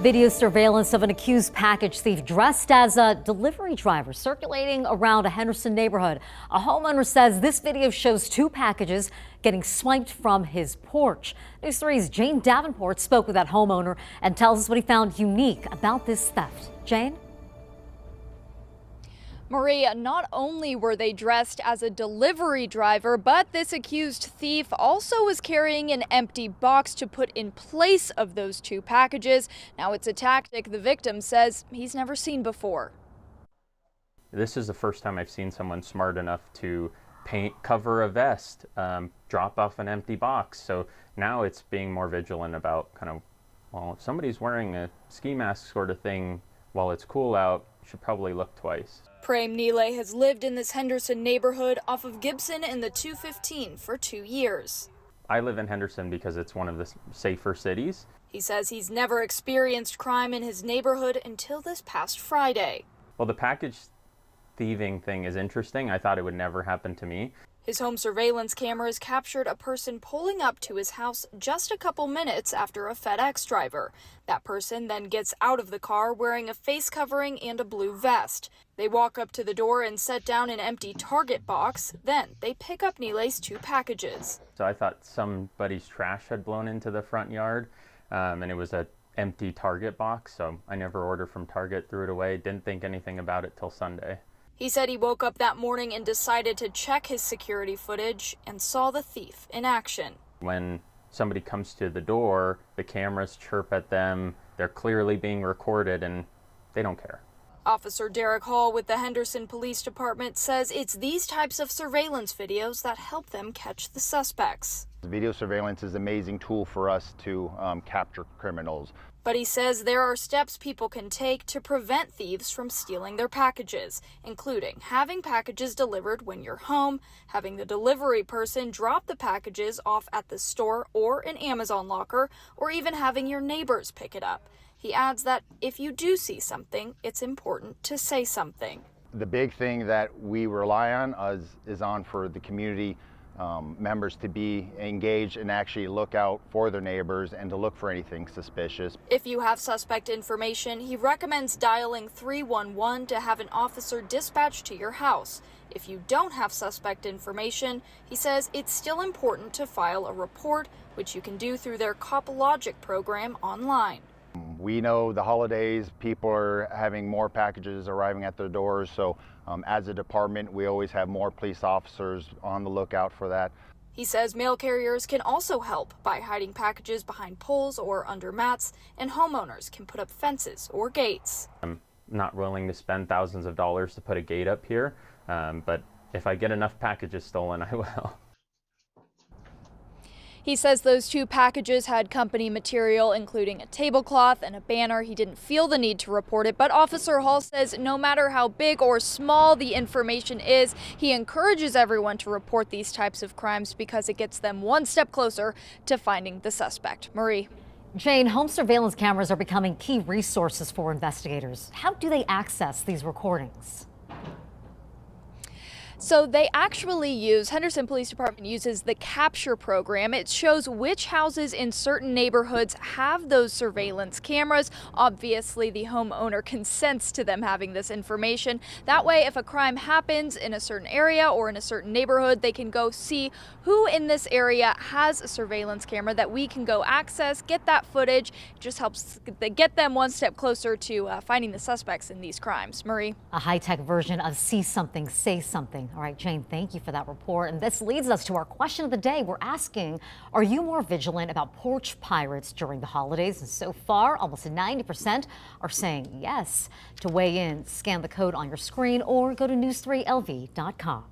Video surveillance of an accused package thief dressed as a delivery driver circulating around a Henderson neighborhood. A homeowner says this video shows two packages getting swiped from his porch. News 3's Jane Davenport spoke with that homeowner and tells us what he found unique about this theft. Jane? Maria, not only were they dressed as a delivery driver, but this accused thief also was carrying an empty box to put in place of those two packages. Now, it's a tactic the victim says he's never seen before. This is the first time I've seen someone smart enough to cover a vest, drop off an empty box. So now it's being more vigilant about well, if somebody's wearing a ski mask sort of thing while it's cool out, should probably look twice. Prem Neelay has lived in this Henderson neighborhood off of Gibson in the 215 for 2 years. I live in Henderson because it's one of the safer cities. He says he's never experienced crime in his neighborhood until this past Friday. Well, the package thieving thing is interesting. I thought it would never happen to me. His home surveillance cameras captured a person pulling up to his house just a couple minutes after a FedEx driver. That person then gets out of the car wearing a face covering and a blue vest. They walk up to the door and set down an empty Target box. Then they pick up Neelay's two packages. So I thought somebody's trash had blown into the front yard, and it was an empty Target box. So I never ordered from Target, threw it away, didn't think anything about it till Sunday. He said he woke up that morning and decided to check his security footage and saw the thief in action. When somebody comes to the door, the cameras chirp at them. They're clearly being recorded and they don't care. Officer Derek Hall with the Henderson Police Department says it's these types of surveillance videos that help them catch the suspects. Video surveillance is an amazing tool for us to capture criminals. But he says there are steps people can take to prevent thieves from stealing their packages, including having packages delivered when you're home, having the delivery person drop the packages off at the store or an Amazon locker, or even having your neighbors pick it up. He adds that if you do see something, it's important to say something. The big thing that we rely on is for the community members to be engaged and actually look out for their neighbors and to look for anything suspicious. If you have suspect information, he recommends dialing 311 to have an officer dispatched to your house. If you don't have suspect information, he says it's still important to file a report, which you can do through their CopLogic program online. We know the holidays, people are having more packages arriving at their doors, so as a department, we always have more police officers on the lookout for that. He says mail carriers can also help by hiding packages behind poles or under mats, and homeowners can put up fences or gates. I'm not willing to spend thousands of dollars to put a gate up here, but if I get enough packages stolen, I will. He says those two packages had company material, including a tablecloth and a banner. He didn't feel the need to report it, but Officer Hall says no matter how big or small the information is, he encourages everyone to report these types of crimes because it gets them one step closer to finding the suspect. Marie. Jane, home surveillance cameras are becoming key resources for investigators. How do they access these recordings? So they actually Henderson Police Department uses the capture program. It shows which houses in certain neighborhoods have those surveillance cameras. Obviously, the homeowner consents to them having this information. That way, if a crime happens in a certain area or in a certain neighborhood, they can go see who in this area has a surveillance camera that we can go access, get that footage. It just helps get them one step closer to finding the suspects in these crimes. Marie. A high-tech version of see something, say something. All right, Jane, thank you for that report. And this leads us to our question of the day. We're asking, are you more vigilant about porch pirates during the holidays? And so far, almost 90% are saying yes. To weigh in, scan the code on your screen or go to news3lv.com.